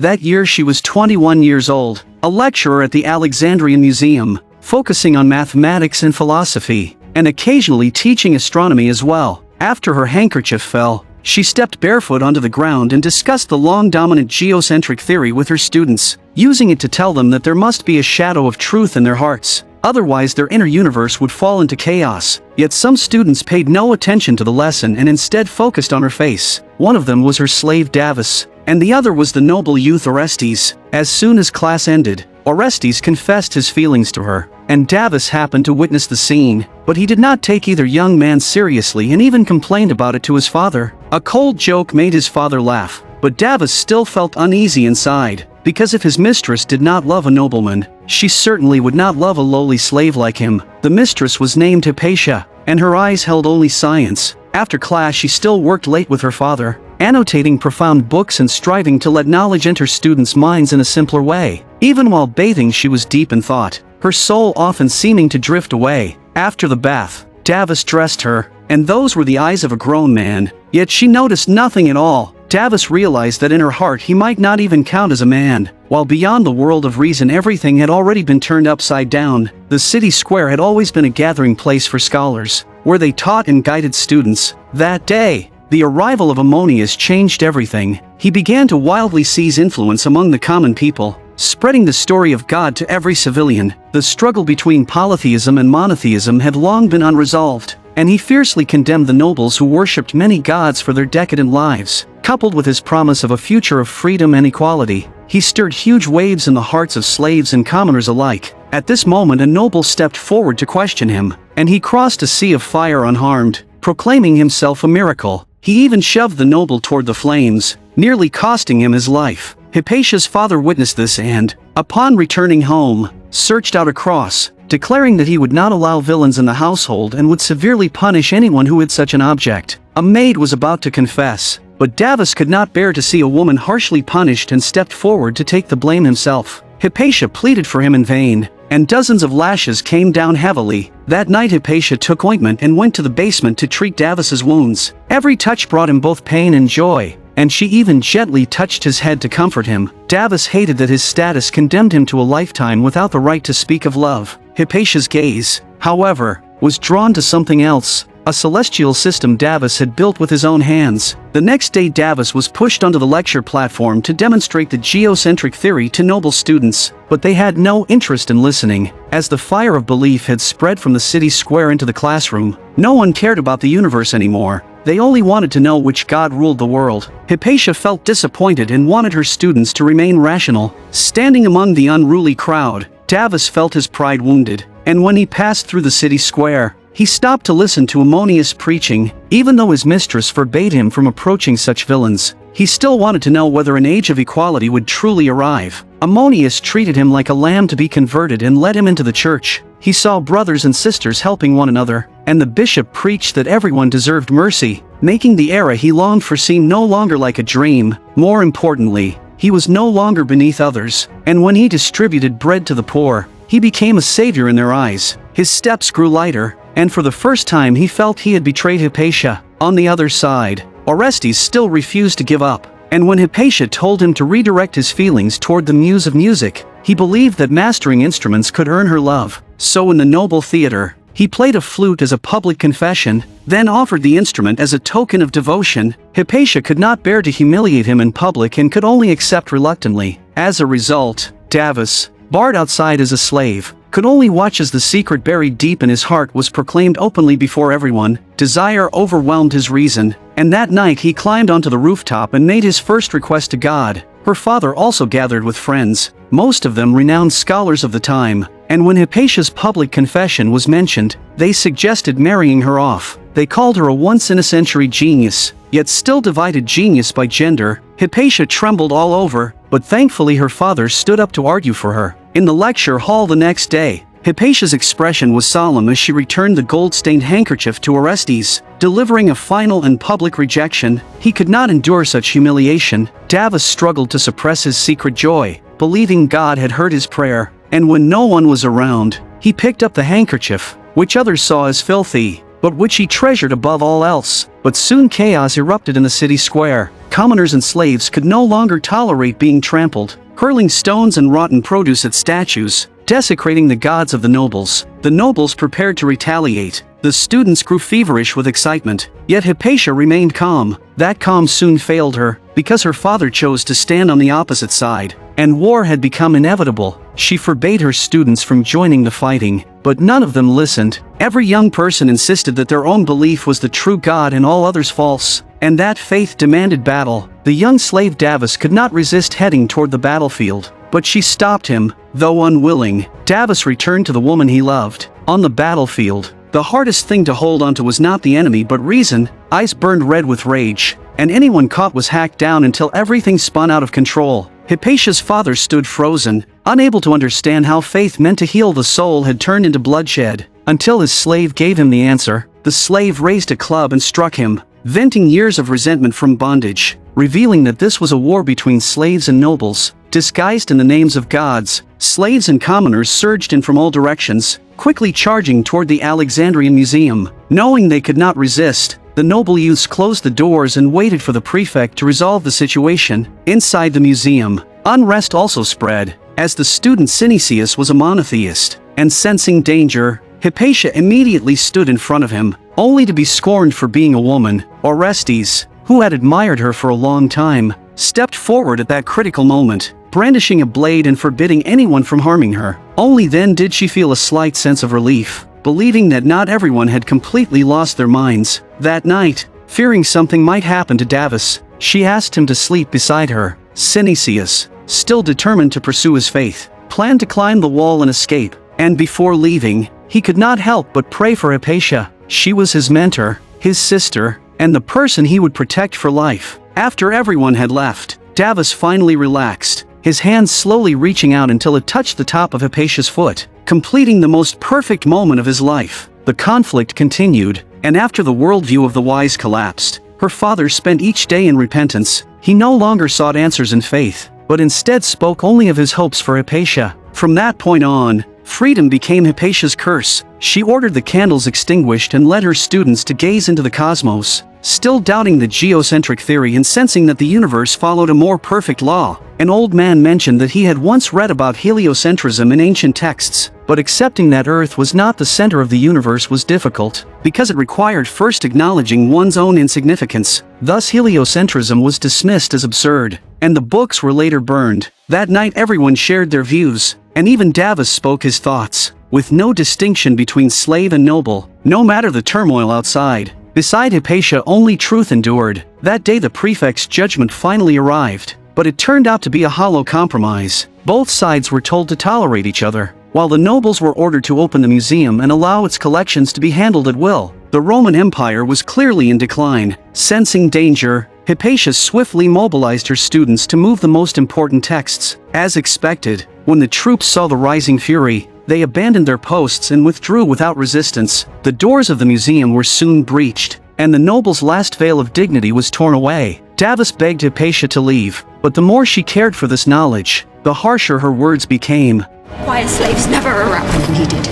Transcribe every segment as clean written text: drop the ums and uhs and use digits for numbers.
That year she was 21 years old, a lecturer at the Alexandria Museum, focusing on mathematics and philosophy, and occasionally teaching astronomy as well. After her handkerchief fell, she stepped barefoot onto the ground and discussed the long-dominant geocentric theory with her students, using it to tell them that there must be a shadow of truth in their hearts. Otherwise their inner universe would fall into chaos. Yet some students paid no attention to the lesson and instead focused on her face. One of them was her slave Davis, and the other was the noble youth Orestes. As soon as class ended, Orestes confessed his feelings to her, and Davis happened to witness the scene, but he did not take either young man seriously and even complained about it to his father. A cold joke made his father laugh, but Davis still felt uneasy inside, because if his mistress did not love a nobleman, she certainly would not love a lowly slave like him. The mistress was named Hypatia, and her eyes held only science. After class she still worked late with her father, annotating profound books and striving to let knowledge enter students' minds in a simpler way. Even while bathing she was deep in thought, her soul often seeming to drift away. After the bath, Davis dressed her, and those were the eyes of a grown man, yet she noticed nothing at all. Davis realized that in her heart he might not even count as a man, while beyond the world of reason everything had already been turned upside down. The city square had always been a gathering place for scholars, where they taught and guided students. That day, the arrival of Ammonius changed everything. He began to wildly seize influence among the common people, spreading the story of God to every civilian. The struggle between polytheism and monotheism had long been unresolved, and he fiercely condemned the nobles who worshipped many gods for their decadent lives. Coupled with his promise of a future of freedom and equality, he stirred huge waves in the hearts of slaves and commoners alike. At this moment a noble stepped forward to question him, and he crossed a sea of fire unharmed, proclaiming himself a miracle. He even shoved the noble toward the flames, nearly costing him his life. Hypatia's father witnessed this and, upon returning home, searched out a cross, declaring that he would not allow villains in the household and would severely punish anyone who had such an object. A maid was about to confess, but Davis could not bear to see a woman harshly punished and stepped forward to take the blame himself. Hypatia pleaded for him in vain, and dozens of lashes came down heavily. That night Hypatia took ointment and went to the basement to treat Davis's wounds. Every touch brought him both pain and joy, and she even gently touched his head to comfort him. Davis hated that his status condemned him to a lifetime without the right to speak of love. Hypatia's gaze, however, was drawn to something else, a celestial system Davis had built with his own hands. The next day Davis was pushed onto the lecture platform to demonstrate the geocentric theory to noble students, but they had no interest in listening. As the fire of belief had spread from the city square into the classroom, no one cared about the universe anymore. They only wanted to know which god ruled the world. Hypatia felt disappointed and wanted her students to remain rational. Standing among the unruly crowd, Davis felt his pride wounded, and when he passed through the city square, he stopped to listen to Ammonius preaching. Even though his mistress forbade him from approaching such villains, he still wanted to know whether an age of equality would truly arrive. Ammonius treated him like a lamb to be converted and led him into the church. He saw brothers and sisters helping one another, and the bishop preached that everyone deserved mercy, making the era he longed for seem no longer like a dream. More importantly, he was no longer beneath others, and when he distributed bread to the poor, he became a savior in their eyes. His steps grew lighter, and for the first time he felt he had betrayed Hypatia. On the other side, Orestes still refused to give up, and when Hypatia told him to redirect his feelings toward the muse of music, he believed that mastering instruments could earn her love. So in the noble theater, he played a flute as a public confession, then offered the instrument as a token of devotion. Hypatia could not bear to humiliate him in public and could only accept reluctantly. As a result, Davis, barred outside as a slave, could only watch as the secret buried deep in his heart was proclaimed openly before everyone. Desire overwhelmed his reason, and that night he climbed onto the rooftop and made his first request to God. Her father also gathered with friends, most of them renowned scholars of the time, and when Hypatia's public confession was mentioned, they suggested marrying her off. They called her a once-in-a-century genius, yet still divided genius by gender. Hypatia trembled all over, but thankfully her father stood up to argue for her. In the lecture hall the next day, Hypatia's expression was solemn as she returned the gold-stained handkerchief to Orestes, delivering a final and public rejection. He could not endure such humiliation. Davis struggled to suppress his secret joy, believing God had heard his prayer, and when no one was around, he picked up the handkerchief, which others saw as filthy, but which he treasured above all else. But soon chaos erupted in the city square. commoners and slaves could no longer tolerate being trampled, hurling stones and rotten produce at statues, desecrating the gods of the nobles. The nobles prepared to retaliate. The students grew feverish with excitement, yet Hypatia remained calm. That calm soon failed her, because her father chose to stand on the opposite side, and war had become inevitable. She forbade her students from joining the fighting, but none of them listened. Every young person insisted that their own belief was the true God and all others false, and that faith demanded battle. The young slave Davus could not resist heading toward the battlefield, but she stopped him, though unwilling. Davus returned to the woman he loved. On the battlefield, the hardest thing to hold onto was not the enemy but reason. Ice burned red with rage, and anyone caught was hacked down until everything spun out of control. Hypatia's father stood frozen, unable to understand how faith meant to heal the soul had turned into bloodshed, until his slave gave him the answer. The slave raised a club and struck him, venting years of resentment from bondage, revealing that this was a war between slaves and nobles, disguised in the names of gods. Slaves and commoners surged in from all directions, quickly charging toward the Alexandrian Museum. Knowing they could not resist, the noble youths closed the doors and waited for the prefect to resolve the situation. Inside the museum, unrest also spread, as the student Synesius was a monotheist, and sensing danger, Hypatia immediately stood in front of him, only to be scorned for being a woman. Orestes, who had admired her for a long time, stepped forward at that critical moment, brandishing a blade and forbidding anyone from harming her. Only then did she feel a slight sense of relief, believing that not everyone had completely lost their minds. That night, fearing something might happen to Davus, she asked him to sleep beside her. Synesius, still determined to pursue his faith, planned to climb the wall and escape, and before leaving, he could not help but pray for Hypatia. She was his mentor, his sister, and the person he would protect for life. After everyone had left, Davus finally relaxed, his hands slowly reaching out until it touched the top of Hypatia's foot, completing the most perfect moment of his life. The conflict continued, and after the worldview of the wise collapsed, her father spent each day in repentance. He no longer sought answers in faith, but instead spoke only of his hopes for Hypatia. From that point on, freedom became Hypatia's curse. She ordered the candles extinguished and led her students to gaze into the cosmos, still doubting the geocentric theory and sensing that the universe followed a more perfect law. An old man mentioned that he had once read about heliocentrism in ancient texts, but accepting that Earth was not the center of the universe was difficult, because it required first acknowledging one's own insignificance. Thus heliocentrism was dismissed as absurd, and the books were later burned. That night everyone shared their views, and even Davus spoke his thoughts, with no distinction between slave and noble, no matter the turmoil outside. Beside Hypatia only truth endured. That day the prefect's judgment finally arrived, but it turned out to be a hollow compromise. Both sides were told to tolerate each other, while the nobles were ordered to open the museum and allow its collections to be handled at will. The Roman Empire was clearly in decline. Sensing danger, Hypatia swiftly mobilized her students to move the most important texts. As expected, when the troops saw the rising fury, they abandoned their posts and withdrew without resistance. The doors of the museum were soon breached, and the noble's last veil of dignity was torn away. Davus begged Hypatia to leave, but the more she cared for this knowledge, the harsher her words became. Why are slaves never around when needed?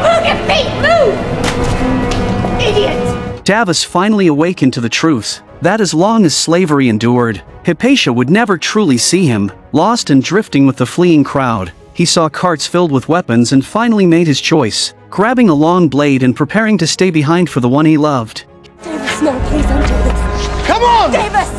Move your feet, move! Idiot! Davus finally awakened to the truth that as long as slavery endured, Hypatia would never truly see him. Lost and drifting with the fleeing crowd, he saw carts filled with weapons and finally made his choice, grabbing a long blade and preparing to stay behind for the one he loved. Davis, no, please don't do this. Come on! Davis!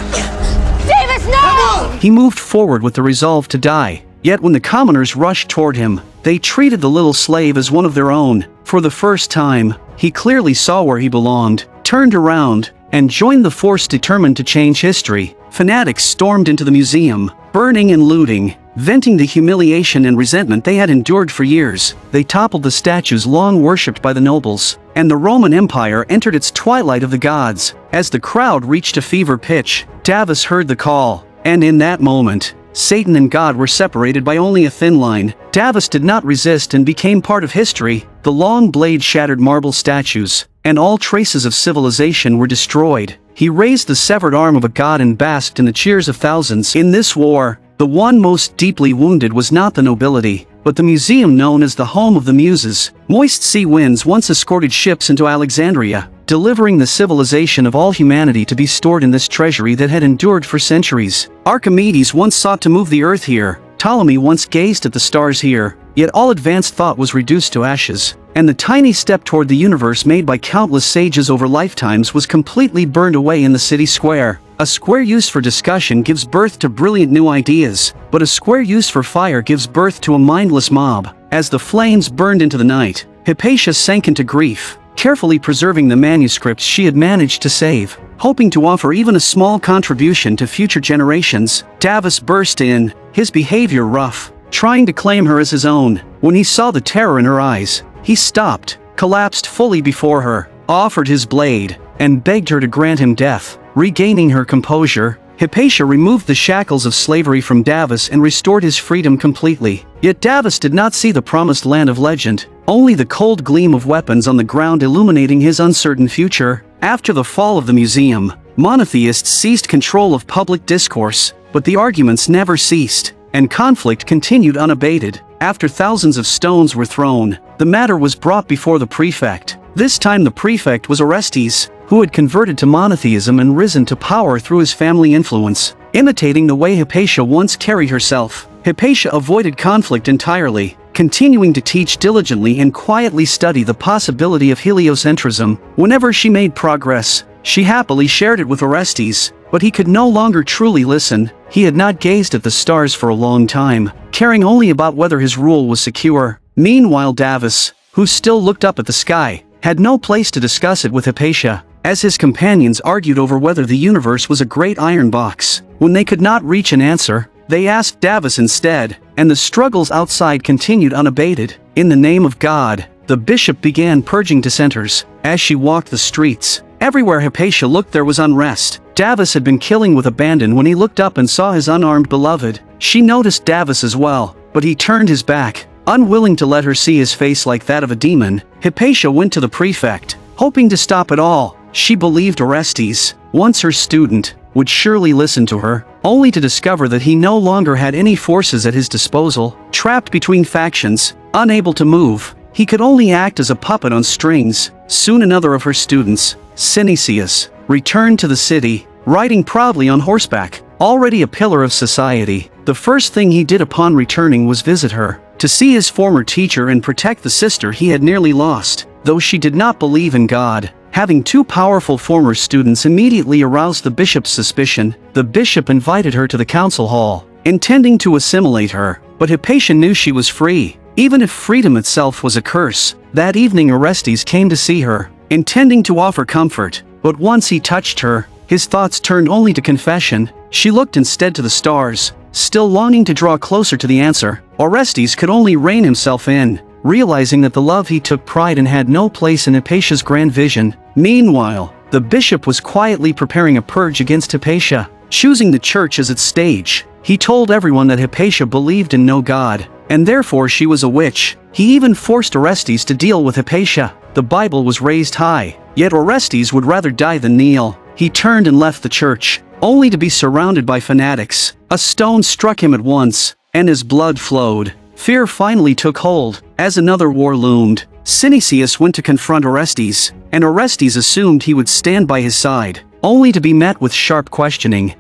Davis, no! Come on! He moved forward with the resolve to die, yet when the commoners rushed toward him, they treated the little slave as one of their own. For the first time, he clearly saw where he belonged, turned around, and joined the force determined to change history. Fanatics stormed into the museum, burning and looting, venting the humiliation and resentment they had endured for years. They toppled the statues long worshipped by the nobles, and the Roman Empire entered its twilight of the gods. As the crowd reached a fever pitch, Davus heard the call, and in that moment, Satan and God were separated by only a thin line. Davus did not resist and became part of history. The long blade shattered marble statues, and all traces of civilization were destroyed. He raised the severed arm of a god and basked in the cheers of thousands. In this war, the one most deeply wounded was not the nobility, but the museum known as the home of the Muses. Moist sea winds once escorted ships into Alexandria, delivering the civilization of all humanity to be stored in this treasury that had endured for centuries. Archimedes once sought to move the earth here, Ptolemy once gazed at the stars here, yet all advanced thought was reduced to ashes, and the tiny step toward the universe made by countless sages over lifetimes was completely burned away in the city square. A square used for discussion gives birth to brilliant new ideas, but a square used for fire gives birth to a mindless mob. As the flames burned into the night, Hypatia sank into grief, carefully preserving the manuscripts she had managed to save. Hoping to offer even a small contribution to future generations, Davos burst in, his behavior rough, trying to claim her as his own. When he saw the terror in her eyes, he stopped, collapsed fully before her, offered his blade, and begged her to grant him death. Regaining her composure, Hypatia removed the shackles of slavery from Davos and restored his freedom completely. Yet Davos did not see the promised land of legend, only the cold gleam of weapons on the ground illuminating his uncertain future. After the fall of the museum, monotheists seized control of public discourse, but the arguments never ceased, and conflict continued unabated. After thousands of stones were thrown, the matter was brought before the prefect. This time the prefect was Orestes, who had converted to monotheism and risen to power through his family influence. Imitating the way Hypatia once carried herself, Hypatia avoided conflict entirely, continuing to teach diligently and quietly study the possibility of heliocentrism. Whenever she made progress, she happily shared it with Orestes, but he could no longer truly listen. He had not gazed at the stars for a long time, caring only about whether his rule was secure. Meanwhile Davos, who still looked up at the sky, had no place to discuss it with Hypatia, as his companions argued over whether the universe was a great iron box. When they could not reach an answer, they asked Davos instead, and the struggles outside continued unabated. In the name of God, the bishop began purging dissenters. As she walked the streets, everywhere Hypatia looked there was unrest. Davos had been killing with abandon. When he looked up and saw his unarmed beloved, she noticed Davos as well, but he turned his back, unwilling to let her see his face like that of a demon. Hypatia went to the prefect, hoping to stop it all. She believed Orestes, once her student, would surely listen to her, only to discover that he no longer had any forces at his disposal. Trapped between factions, unable to move, he could only act as a puppet on strings. Soon another of her students, Synesius, returned to the city, riding proudly on horseback. Already a pillar of society, the first thing he did upon returning was visit her, to see his former teacher and protect the sister he had nearly lost. Though she did not believe in God, having two powerful former students immediately aroused the bishop's suspicion. The bishop invited her to the council hall, intending to assimilate her, but Hypatia knew she was free, even if freedom itself was a curse. That evening Orestes came to see her, intending to offer comfort, but once he touched her, his thoughts turned only to confession. She looked instead to the stars, still longing to draw closer to the answer. Orestes could only rein himself in, realizing that the love he took pride in had no place in Hypatia's grand vision. Meanwhile, the bishop was quietly preparing a purge against Hypatia, choosing the church as its stage. He told everyone that Hypatia believed in no god, and therefore she was a witch. He even forced Orestes to deal with Hypatia. The Bible was raised high, yet Orestes would rather die than kneel. He turned and left the church, only to be surrounded by fanatics. A stone struck him at once, and his blood flowed. Fear finally took hold. As another war loomed, Synesius went to confront Orestes, and Orestes assumed he would stand by his side, only to be met with sharp questioning.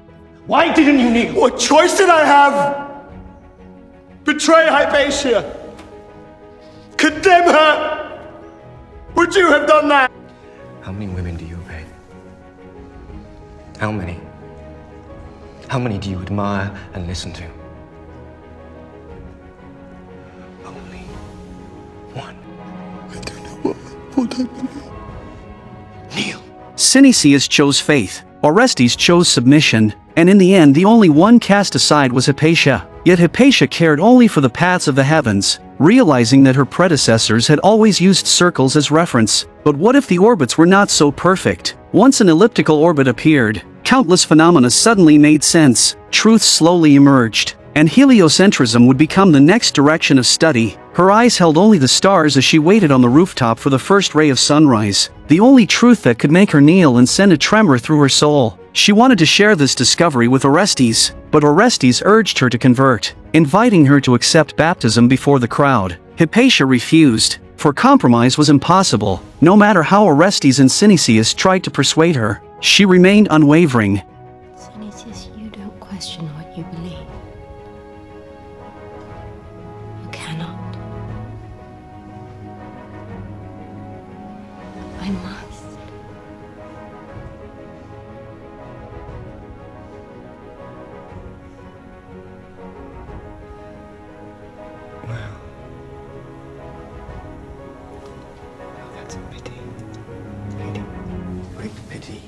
Why didn't you kneel? What choice did I have? Betray Hypatia? Condemn her? Would you have done that? How many women do you obey? How many? How many do you admire and listen to? Only one. I don't know what I believe. Kneel. Synesius chose faith, Orestes chose submission, and in the end the only one cast aside was Hypatia. Yet Hypatia cared only for the paths of the heavens, realizing that her predecessors had always used circles as reference. But what if the orbits were not so perfect? Once an elliptical orbit appeared, countless phenomena suddenly made sense, truth slowly emerged, and heliocentrism would become the next direction of study. Her eyes held only the stars as she waited on the rooftop for the first ray of sunrise, the only truth that could make her kneel and send a tremor through her soul. She wanted to share this discovery with Orestes, but Orestes urged her to convert, inviting her to accept baptism before the crowd. Hypatia refused, for compromise was impossible. No matter how Orestes and Synesius tried to persuade her, she remained unwavering. Synesius, you don't question what you believe. You cannot. I must. Well, that's a pity. Pity. Great pity.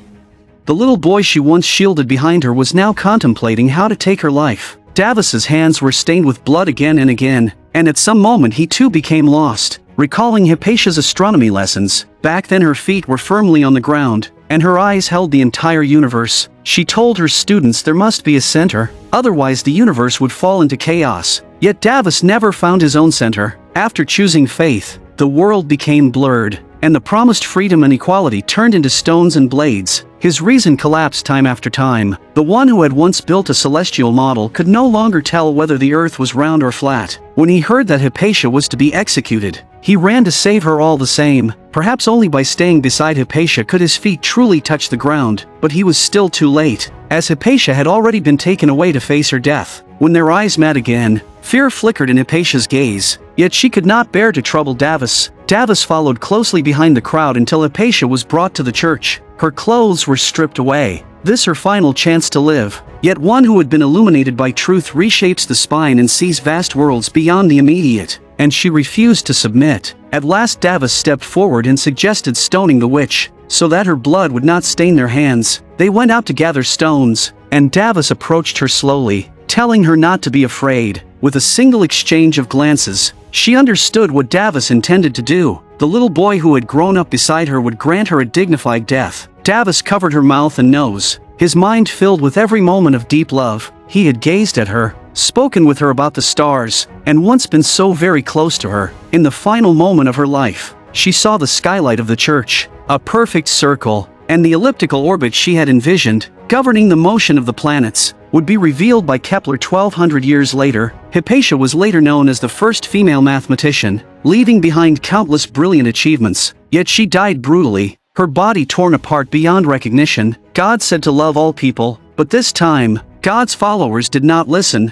The little boy she once shielded behind her was now contemplating how to take her life. Davos's hands were stained with blood again and again, and at some moment he too became lost, recalling Hypatia's astronomy lessons. Back then her feet were firmly on the ground, and her eyes held the entire universe. She told her students there must be a center, otherwise the universe would fall into chaos. Yet Davos never found his own center. After choosing faith, the world became blurred, and the promised freedom and equality turned into stones and blades. His reason collapsed time after time. The one who had once built a celestial model could no longer tell whether the earth was round or flat. When he heard that Hypatia was to be executed, he ran to save her all the same. Perhaps only by staying beside Hypatia could his feet truly touch the ground, but he was still too late, as Hypatia had already been taken away to face her death. When their eyes met again, fear flickered in Hypatia's gaze, yet she could not bear to trouble Davos. Davos followed closely behind the crowd until Hypatia was brought to the church. Her clothes were stripped away, this her final chance to live. Yet one who had been illuminated by truth reshapes the spine and sees vast worlds beyond the immediate, and she refused to submit. At last Davos stepped forward and suggested stoning the witch, so that her blood would not stain their hands. They went out to gather stones, and Davos approached her slowly, telling her not to be afraid. With a single exchange of glances, she understood what Davos intended to do. The little boy who had grown up beside her would grant her a dignified death. Davos covered her mouth and nose, his mind filled with every moment of deep love. He had gazed at her, spoken with her about the stars, and once been so very close to her. In the final moment of her life, she saw the skylight of the church, a perfect circle, and the elliptical orbit she had envisioned, governing the motion of the planets, would be revealed by Kepler 1200 years later. Hypatia was later known as the first female mathematician, leaving behind countless brilliant achievements. Yet she died brutally, her body torn apart beyond recognition. God said to love all people, but this time, God's followers did not listen.